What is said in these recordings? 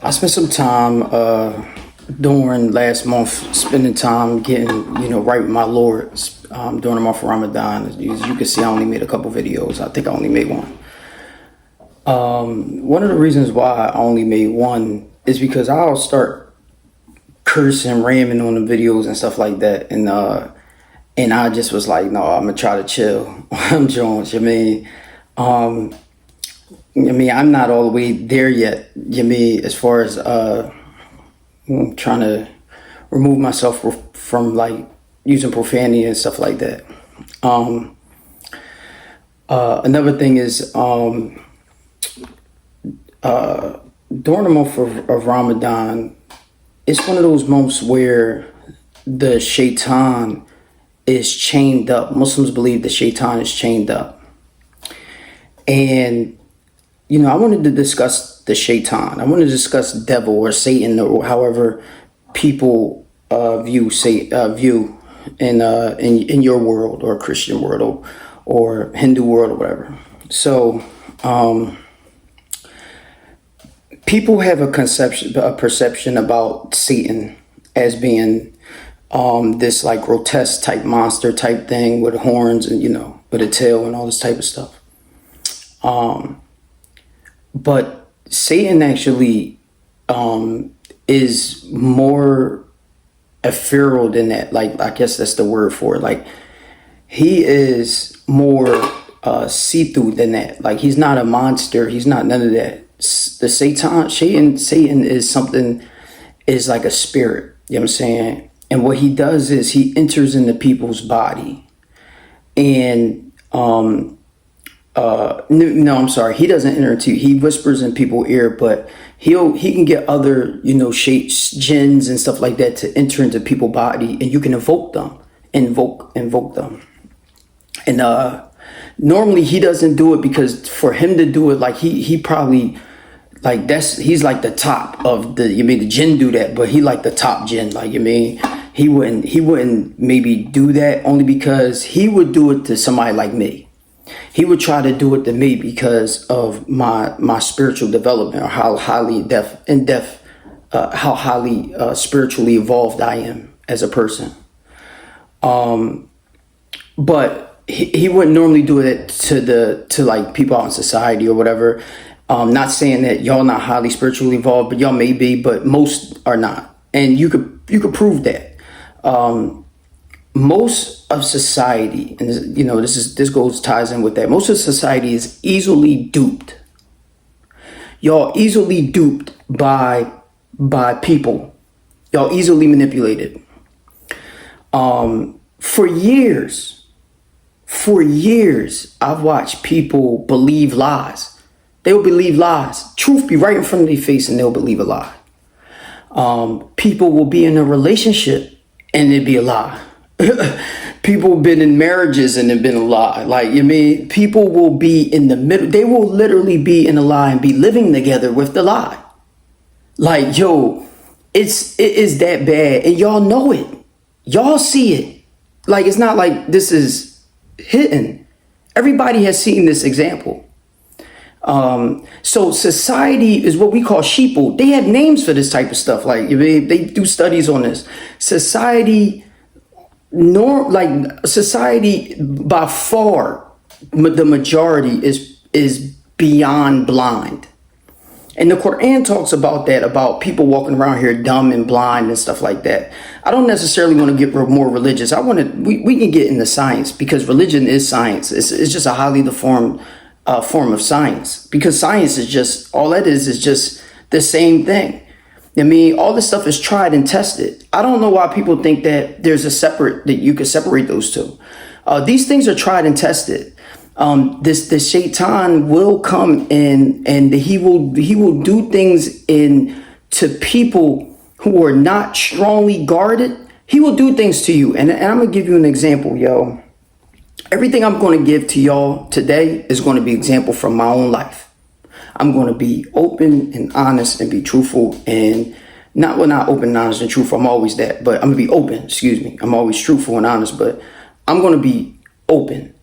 I spent some time during last month, spending time getting, right with my Lord during the month of Ramadan. As you can see, I only made a couple videos. I think I only made one. One of the reasons why I only made one is because I'll start cursing, ramming on the videos and stuff like that. And I just was like, no, I'm going to try to chill. I'm Jones, I'm not all the way there yet, as far as trying to remove myself from like using profanity and stuff like that. Another thing is during the month of Ramadan, it's one of those months where the shaitan is chained up. Muslims believe the shaitan is chained up. And I wanted to discuss the shaitan. I wanted to discuss devil or Satan, or however people view in your world, or Christian world, or Hindu world, or whatever. So people have a perception about Satan as being this like grotesque type monster type thing with horns and with a tail and all this type of stuff. But Satan actually is more ethereal than that. Like, I guess that's the word for it. Like, he is more see-through than that. Like, he's not a monster. He's not none of that. The Satan is like a spirit. You know what I'm saying? And what he does is he enters into people's body. And no, I'm sorry. He doesn't enter into. He whispers in people's ear, but he can get other shapes, jinns and stuff like that to enter into people's body, and you can invoke them, invoke them. And normally he doesn't do it, because for him to do it, like he probably like he's like the top of the jinn do that, but he like the top jinn, like he wouldn't maybe do that, only because he would do it to somebody like me. He would try to do it to me because of my spiritual development, or how highly spiritually evolved I am as a person. But he wouldn't normally do it to like people out in society or whatever. Not saying that y'all not highly spiritually evolved, but y'all may be, but most are not. And you could prove that. Most of society, and this ties in with that. Most of society is easily duped. Y'all easily duped by people. Y'all easily manipulated. For years, I've watched people believe lies. They'll believe lies. Truth be right in front of their face, and they'll believe a lie. People will be in a relationship and it'd be a lie. People have been in marriages and it's been a lie. Like, people will be in the middle. They will literally be in a lie and be living together with the lie. Like, it is that bad, and y'all know it. Y'all see it. Like, it's not like this is hidden. Everybody has seen this example. So society is what we call sheeple. They have names for this type of stuff. Like, they do studies on this. Society by far, the majority is beyond blind. And the Quran talks about that, about people walking around here dumb and blind and stuff like that. I don't necessarily want to get more religious. We can get into science, because religion is science. It's just a highly deformed form of science, because science is just, all that is just the same thing. All this stuff is tried and tested. I don't know why people think that that you could separate those two. These things are tried and tested. The shaitan will come in, and he will do things to people who are not strongly guarded. He will do things to you. And I'm going to give you an example, yo. Everything I'm going to give to y'all today is going to be example from my own life. I'm going to be open and honest and be truthful, and not open and honest and truthful. I'm always that, but I'm going to be open. I'm always truthful and honest, but I'm going to be open.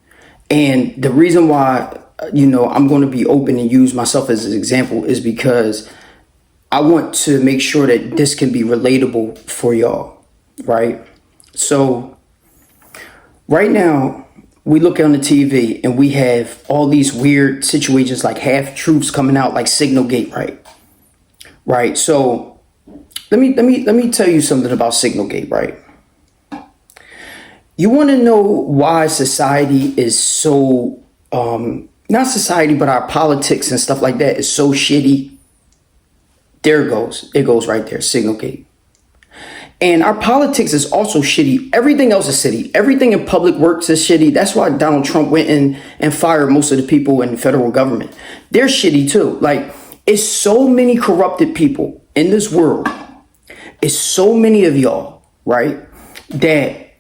And the reason why, I'm going to be open and use myself as an example is because I want to make sure that this can be relatable for y'all, right? So right now, we look on the TV and we have all these weird situations like half-truths coming out like Signalgate, right? Right. So let me tell you something about Signalgate, right? You want to know why society is so not society, but our politics and stuff like that is so shitty. There it goes. It goes right there. Signalgate. And our politics is also shitty. Everything else is shitty. Everything in public works is shitty. That's why Donald Trump went in and fired most of the people in the federal government. They're shitty too. Like, it's so many corrupted people in this world. It's so many of y'all, right, that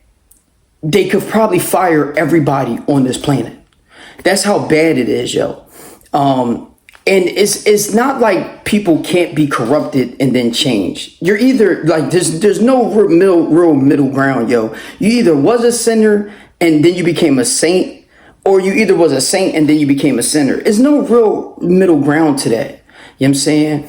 they could probably fire everybody on this planet. That's how bad it is, yo. And it's not like people can't be corrupted and then change. You're either like there's no real middle ground, yo. You either was a sinner and then you became a saint, or you either was a saint and then you became a sinner. There's no real middle ground to that. You know what I'm saying?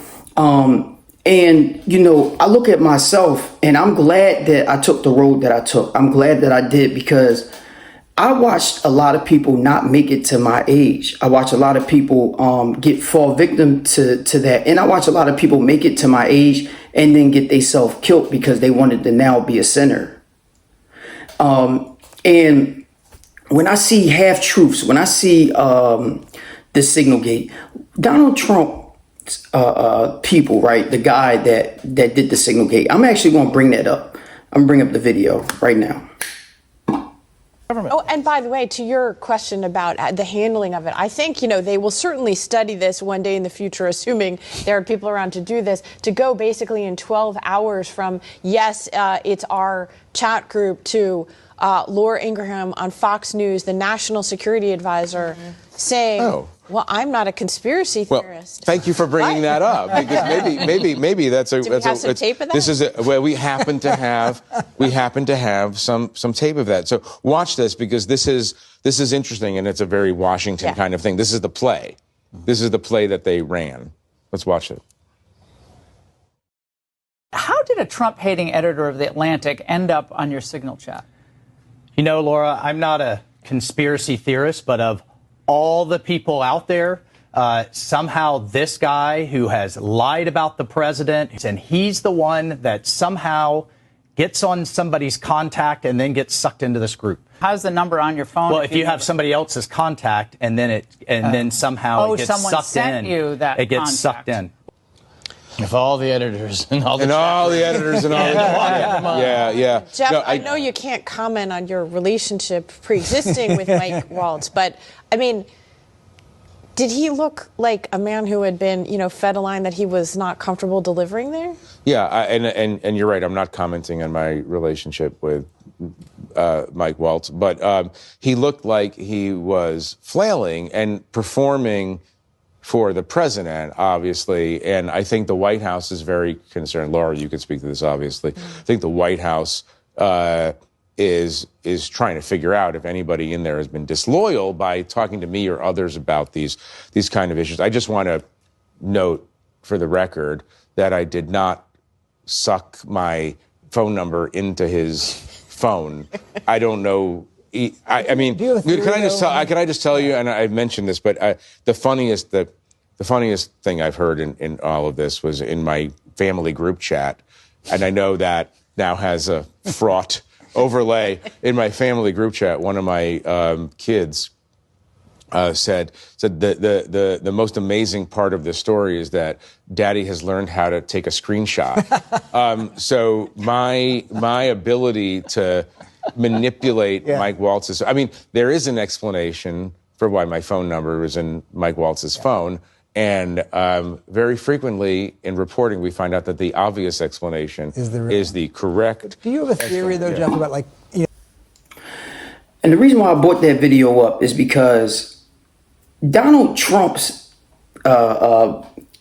And you know, I look at myself and I'm glad that I took the road that I took. I'm glad that I did, because I watched a lot of people not make it to my age. I watched a lot of people fall victim to that. And I watched a lot of people make it to my age and then get themselves killed because they wanted to now be a sinner. And when I see half-truths, when I see the Signalgate, Donald Trump people, right, the guy that did the Signalgate, I'm actually going to bring that up. I'm going to bring up the video right now. Oh, and by the way, to your question about the handling of it, I think, you know, they will certainly study this one day in the future, assuming there are people around to do this, to go basically in 12 hours from, yes, it's our chat group, to Laura Ingraham on Fox News, the national security advisor, saying, well, I'm not a conspiracy theorist. Thank you for bringing that up, because maybe that's a. Do we have some tape of that? This is we happen to have some tape of that. So watch this, because this is interesting, and it's a very Washington kind of thing. This is the play. This is the play that they ran. Let's watch it. How did a Trump-hating editor of The Atlantic end up on your Signal chat? You know, Laura, I'm not a conspiracy theorist, but of all the people out there, somehow this guy who has lied about the president, and he's the one that somehow gets on somebody's contact and then gets sucked into this group. How's the number on your phone? Well, if you have somebody else's contact and then then somehow it gets sucked in, it gets sucked in. If all the editors and all the Jeff, no, I know you can't comment on your relationship pre-existing with Mike Waltz, but I mean, did he look like a man who had been, you know, fed a line that he was not comfortable delivering there? Yeah, and you're right. I'm not commenting on my relationship with Mike Waltz, but he looked like he was flailing and performing for the president, obviously, and I think the White House is very concerned. Laura, you could speak to this, obviously. I think the White House is trying to figure out if anybody in there has been disloyal by talking to me or others about these kind of issues. I just want to note, for the record, that I did not suck my phone number into his phone. I don't know. I mean, can I just tell you? And I've mentioned this, but the funniest thing I've heard in all of this was in my family group chat, and I know that now has a fraught overlay. In my family group chat, one of my kids said the most amazing part of this story is that Daddy has learned how to take a screenshot. So my ability to manipulate Mike Waltz's. I mean, there is an explanation for why my phone number was in Mike Waltz's phone, and very frequently in reporting we find out that the obvious explanation is the correct. Do you have a theory though, Jeff, about And the reason why I brought that video up is because Donald Trump's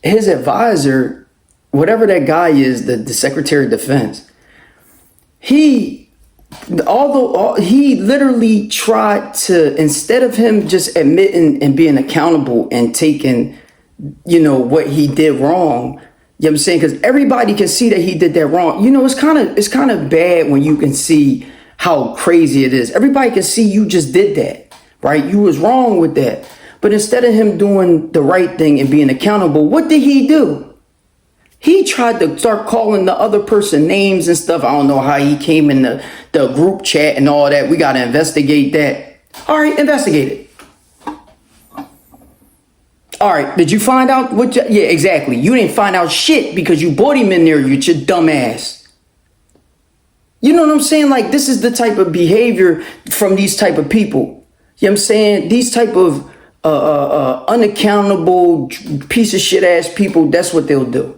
his advisor, whatever that guy is, the Secretary of Defense, he literally tried to, instead of him just admitting and being accountable and taking, you know, what he did wrong, You know what I'm saying? Because everybody can see that he did that wrong. You know, it's kind of bad when you can see how crazy it is. Everybody can see you just did that, right? You was wrong with that. But instead of him doing the right thing and being accountable, what did he do? He tried to start calling the other person names and stuff. I don't know how he came in the group chat and all that. We got to investigate that. All right, investigate it. All right, did you find out what? Yeah, exactly. You didn't find out shit because you brought him in there, you your dumb ass. You know what I'm saying? Like, this is the type of behavior from these type of people. You know what I'm saying? These type of unaccountable piece of shit ass people, that's what they'll do.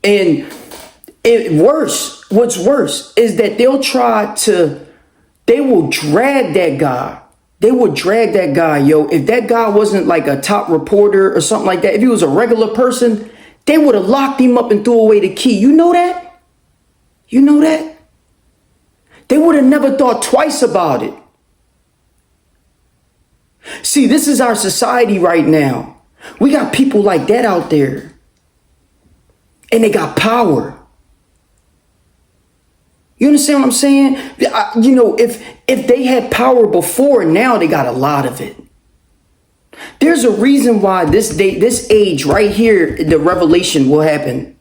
And what's worse is that they will drag that guy. They would drag that guy, yo. If that guy wasn't like a top reporter or something like that, if he was a regular person, they would have locked him up and threw away the key. You know that? You know that? They would have never thought twice about it. See, this is our society right now. We got people like that out there. And they got power. You understand what I'm saying? You know, if they had power before, now they got a lot of it. There's a reason why this age right here, the revelation will happen.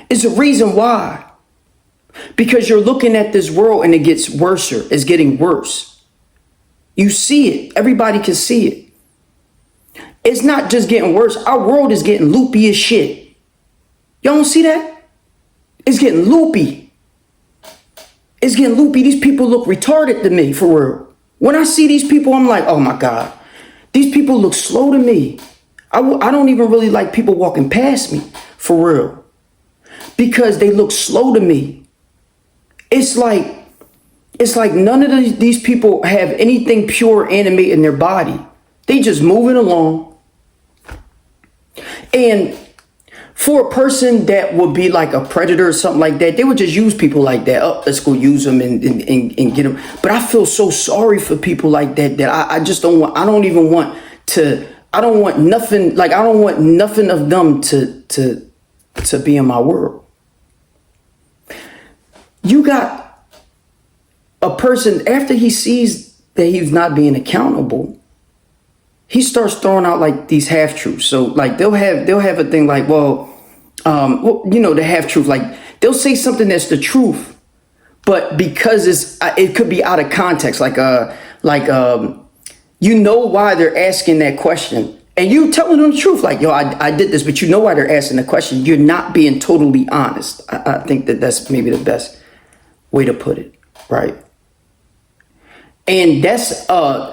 It's a reason why. Because you're looking at this world and it gets worse. It's getting worse. You see it. Everybody can see it. It's not just getting worse. Our world is getting loopy as shit. Y'all don't see that? It's getting loopy. It's getting loopy. These people look retarded to me, for real. When I see these people, I'm like, oh my God. These people look slow to me. I don't even really like people walking past me, for real. Because they look slow to me. It's like none of these people have anything pure animate in their body. They just moving along. And for a person that would be like a predator or something like that, they would just use people like that. Oh, let's go use them and get them. But I feel so sorry for people like that I just don't want. I don't want nothing. Like, I don't want nothing of them to be in my world. You got a person, after he sees that he's not being accountable, he starts throwing out like these half truths. So like they'll have a thing like, you know, the half truth. Like, they'll say something that's the truth, but because it could be out of context. You know why they're asking that question, and you telling them the truth. Like, yo, I did this, but you know why they're asking the question. You're not being totally honest. I think that's maybe the best way to put it, right? And that's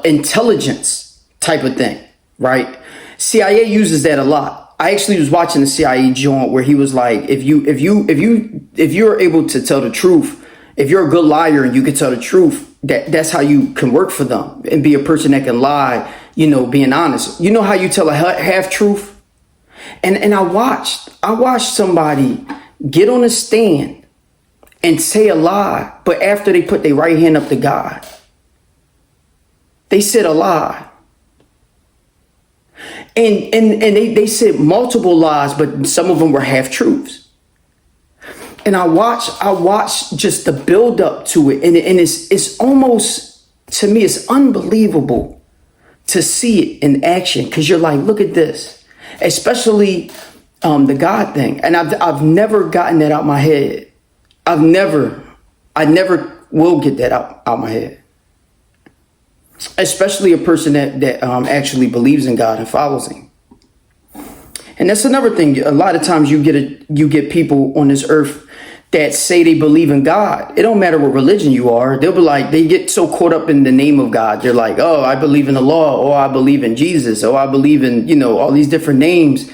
intelligence type of thing, right? CIA uses that a lot. I actually was watching the CIA joint where he was like, if you're able to tell the truth, if you're a good liar and you can tell the truth, that's how you can work for them and be a person that can lie, you know, being honest. You know how you tell a half truth? And I watched somebody get on a stand and say a lie, but after they put their right hand up to God, they said a lie. And they said multiple lies, but some of them were half truths. And I watched just the build up to it, and it's almost, to me, it's unbelievable to see it in action, because you're like, look at this, especially the God thing. And I've never gotten that out my head. I never will get that out my head. Especially a person that actually believes in God and follows him. And that's another thing. A lot of times you get people on this earth that say they believe in God. It don't matter what religion you are. They'll be like, they get so caught up in the name of God. They're like, oh, I believe in the law. Oh, I believe in Jesus. Oh, I believe in, you know, all these different names.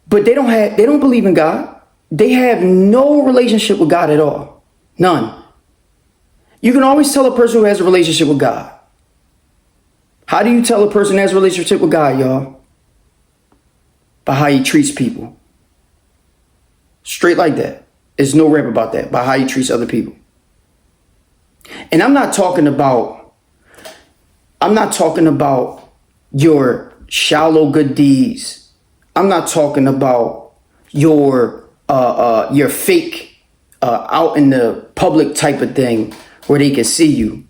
But they don't believe in God. They have no relationship with God at all. None. You can always tell a person who has a relationship with God. How do you tell a person who has a relationship with God, y'all? By how he treats people. Straight like that. There's no rap about that. By how he treats other people. And I'm not talking about your shallow good deeds. I'm not talking about your fake out in the public type of thing where they can see you.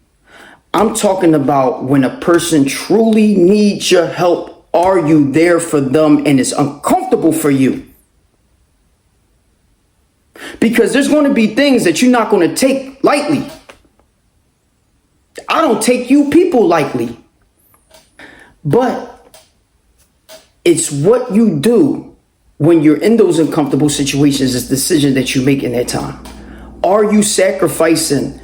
I'm talking about when a person truly needs your help. Are you there for them and it's uncomfortable for you? Because there's going to be things that you're not going to take lightly. I don't take you people lightly. But it's what you do when you're in those uncomfortable situations, is the decision that you make in that time. Are you sacrificing?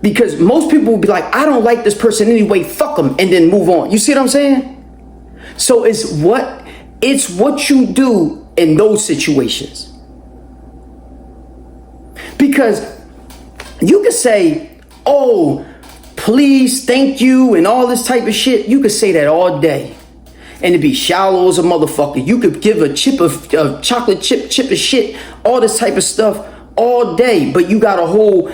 Because most people will be like, I don't like this person anyway, fuck them, and then move on. You see what I'm saying? So it's what you do in those situations. Because you could say, oh, please, thank you, and all this type of shit. You could say that all day. And it'd be shallow as a motherfucker. You could give a chocolate chip of shit, all this type of stuff all day. But you got a whole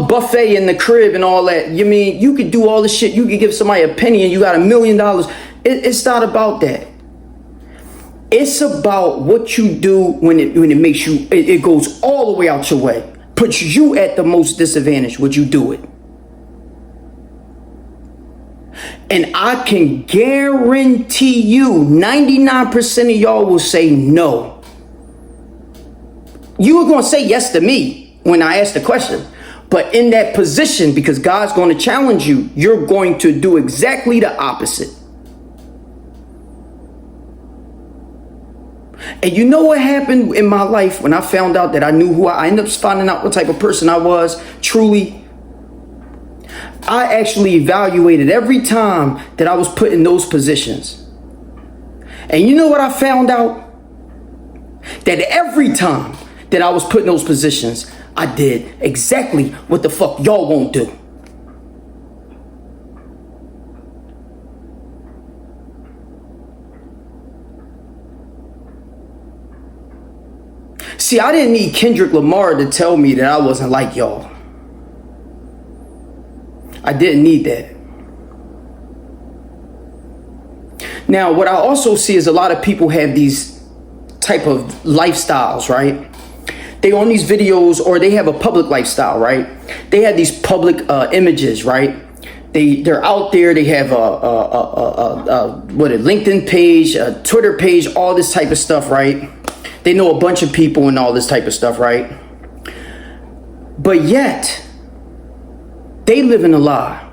buffet in the crib and all that. You mean, you could do all this shit. You could give somebody a penny and you got $1 million. It's not about that. It's about what you do when it makes you, it goes all the way out your way. Puts you at the most disadvantage. Would you do it? And I can guarantee you 99% of y'all will say no. You were going to say yes to me when I asked the question. But in that position, because God's going to challenge you, you're going to do exactly the opposite. And you know what happened in my life when I found out that I knew who I ended up finding out what type of person I was truly? I actually evaluated every time that I was put in those positions. And you know what I found out? That every time that I was put in those positions, I did exactly what the fuck y'all won't do. See, I didn't need Kendrick Lamar to tell me that I wasn't like y'all. I didn't need that. Now, what I also see is a lot of people have these type of lifestyles, right? They on these videos, or they have a public lifestyle, right? They have these public images, right? They're out there. They have a LinkedIn page, a Twitter page, all this type of stuff, right? They know a bunch of people and all this type of stuff, right? But yet, they live in a lie.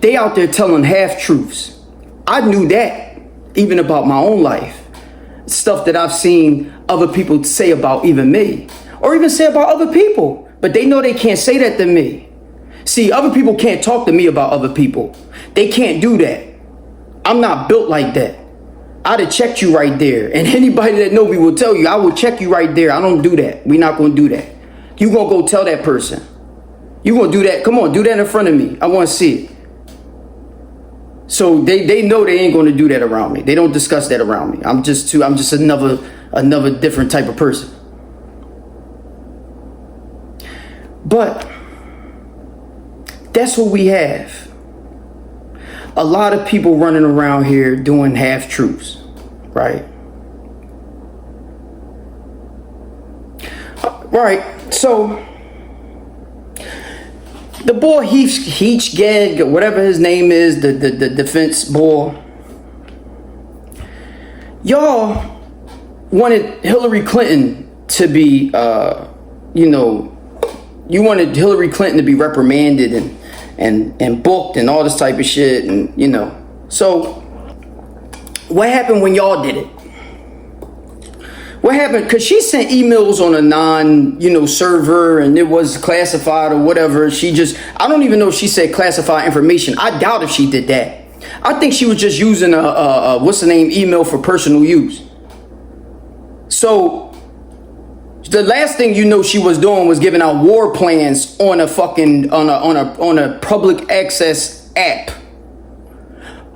They out there telling half-truths. I knew that even about my own life. Stuff that I've seen other people say about even me. Or even say about other people. But they know they can't say that to me. See, other people can't talk to me about other people. They can't do that. I'm not built like that. I'd have checked you right there. And anybody that know me will tell you, I will check you right there. I don't do that. We're not going to do that. You going to go tell that person. You going to do that. Come on, do that in front of me. I want to see it. So they know they ain't going to do that around me. They don't discuss that around me. I'm just another different type of person. But that's what we have. A lot of people running around here doing half-truths, right? Right, so the boy Hegseth, whatever his name is, the defense boy, y'all wanted Hillary Clinton to be, you wanted Hillary Clinton to be reprimanded and booked and all this type of shit, and so what happened when y'all did it? What happened? Because she sent emails on a server, and it was classified or whatever. I don't even know if she said classified information. I doubt if she did that. I think she was just using a email for personal use. So the last thing she was doing was giving out war plans on a public access app.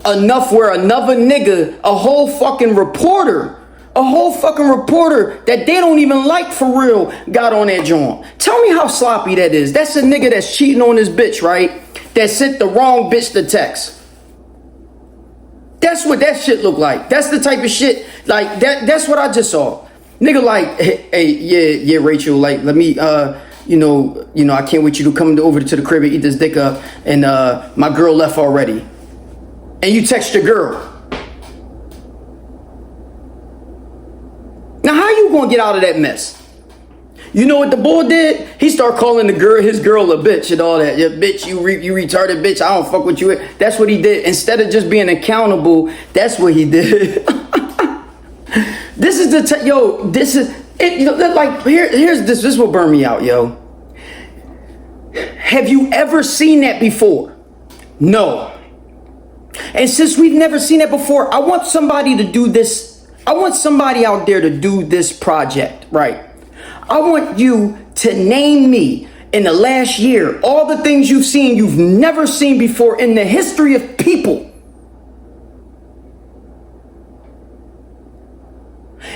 Enough where another nigga, a whole fucking reporter that they don't even like for real, got on that joint. Tell me how sloppy that is. That's a nigga that's cheating on his bitch, right? That sent the wrong bitch the text. That's what that shit look like. That's the type of shit like that. That's what I just saw. Nigga, like, hey, yeah, Rachel, like, let me, you know, I can't wait you to come over to the crib and eat this dick up. And my girl left already. And you text your girl. Now, how you gonna get out of that mess? You know what the boy did? He started calling his girl a bitch and all that. Yeah, bitch, you retarded bitch. I don't fuck with you. That's what he did. Instead of just being accountable, that's what he did. This is this is it. You know, like here's this. This will burn me out, yo. Have you ever seen that before? No. And since we've never seen that before, I want somebody to do this. I want somebody out there to do this project, right? I want you to name me in the last year all the things you've never seen before in the history of people.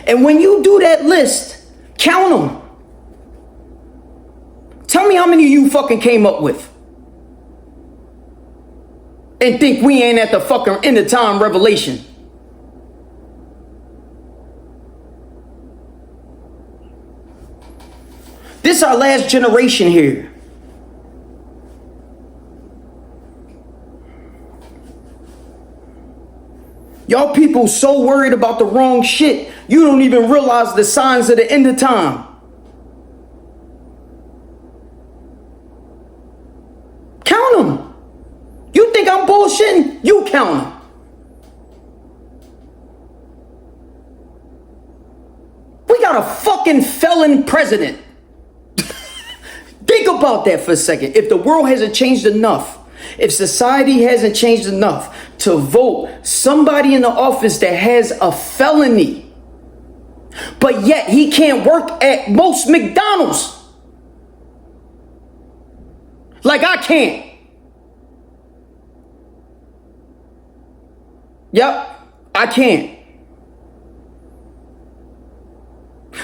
And when you do that list, count them. Tell me how many of you fucking came up with. And think we ain't at the fucking end of time revelation. This our last generation here. Y'all people so worried about the wrong shit, you don't even realize the signs of the end of time. Count them. You think I'm bullshitting? You count them. We got a fucking felon president. Think about that for a second. If the world hasn't changed enough, if society hasn't changed enough to vote somebody in the office that has a felony, but yet he can't work at most McDonald's, like I can't. Yep, I can't.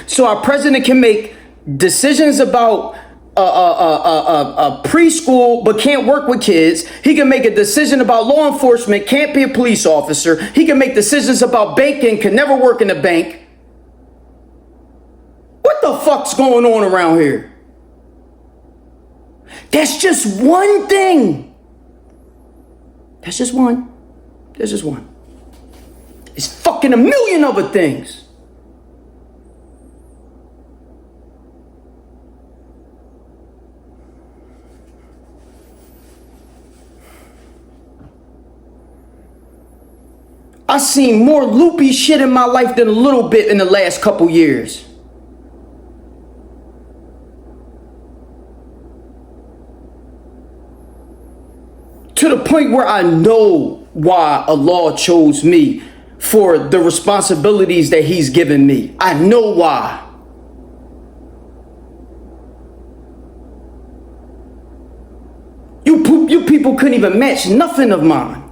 So our president can make decisions about a preschool but can't work with kids. He can make a decision about law enforcement, can't be a police officer. He can make decisions about banking, can never work in a bank. What the fuck's going on around here? That's just one thing. That's just one. There's just one. It's fucking a million other things. I seen more loopy shit in my life than a little bit in the last couple years. To the point where I know why Allah chose me for the responsibilities that He's given me. I know why. You people couldn't even match nothing of mine.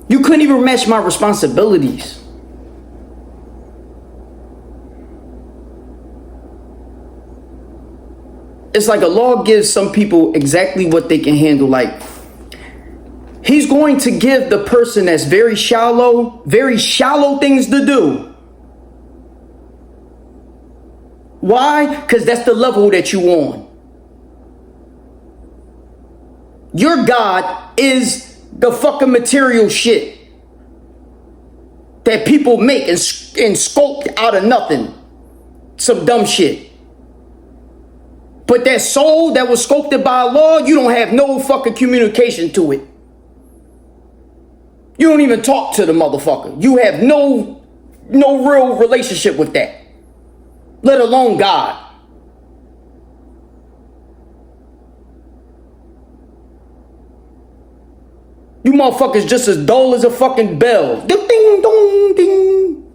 You couldn't even match my responsibilities. It's like Allah gives some people exactly what they can handle. Like, He's going to give the person that's very shallow things to do. Why? Because that's the level that you on. Your God is the fucking material shit that people make and sculpt out of nothing. Some dumb shit. But that soul that was sculpted by Allah, you don't have no fucking communication to it. You don't even talk to the motherfucker. You have no real relationship with that. Let alone God. You motherfuckers just as dull as a fucking bell. Ding, ding, dong, ding.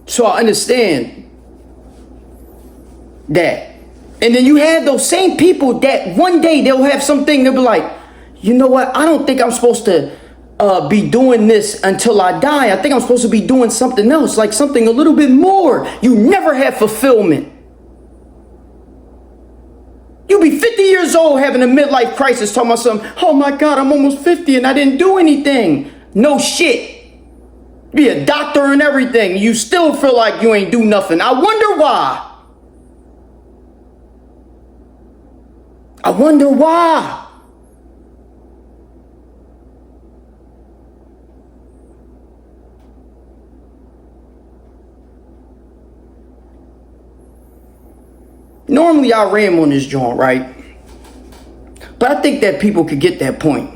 So I understand that. And then you have those same people that one day they'll have something, they'll be like, you know what? I don't think I'm supposed to be doing this until I die. I think I'm supposed to be doing something else, like something a little bit more. You never have fulfillment. You be 50 years old having a midlife crisis talking about something, oh my God, I'm almost 50 and I didn't do anything. No shit. Be a doctor and everything. You still feel like you ain't do nothing. I wonder why. I wonder why. Normally I ram on this joint, right? But I think that people could get that point.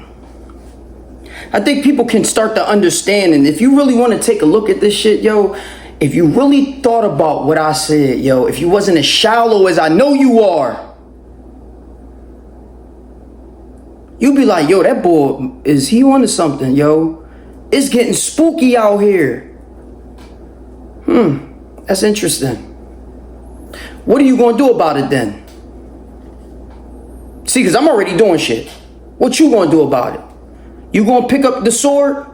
I think people can start to understand, and if you really want to take a look at this shit, yo, if you really thought about what I said, yo, if you wasn't as shallow as I know you are, you'd be like, yo, that boy, is he onto something, yo? It's getting spooky out here. That's interesting. What are you going to do about it then? See, because I'm already doing shit. What you going to do about it? You going to pick up the sword?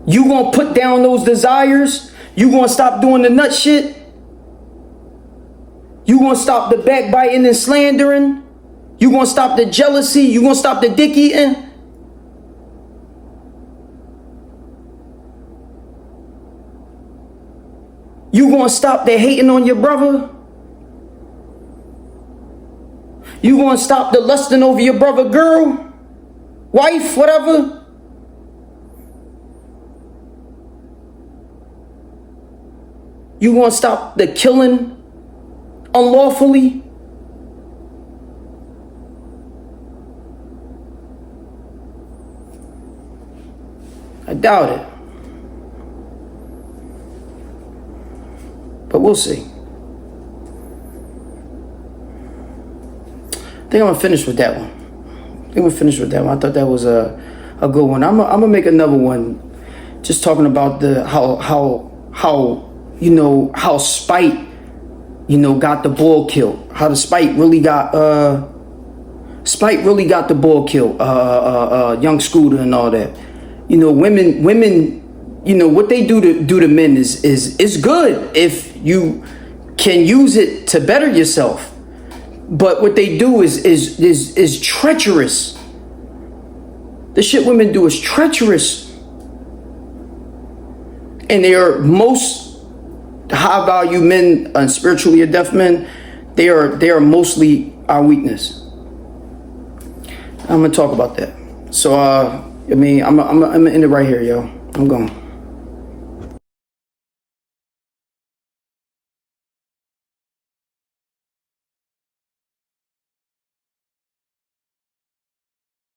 You going to put down those desires? You going to stop doing the nut shit? You going to stop the backbiting and slandering? You going to stop the jealousy? You going to stop the dick eating? You going to stop the hating on your brother? You going to stop the lusting over your brother, girl, wife, whatever? You going to stop the killing unlawfully? I doubt it. But we'll see. I think I'm gonna finish with that one. I thought that was a good one. I'm gonna make another one, just talking about the how you know how spite, you know, got the bull killed. How the spite really got the bull killed. Young Scooter and all that. You know, women. You know what they do to men is good if you can use it to better yourself. But what they do is treacherous. The shit women do is treacherous. And they are most high value men and spiritually adept men. They are mostly our weakness. I'm gonna talk about that. So I'm gonna end it right here, yo. I'm going.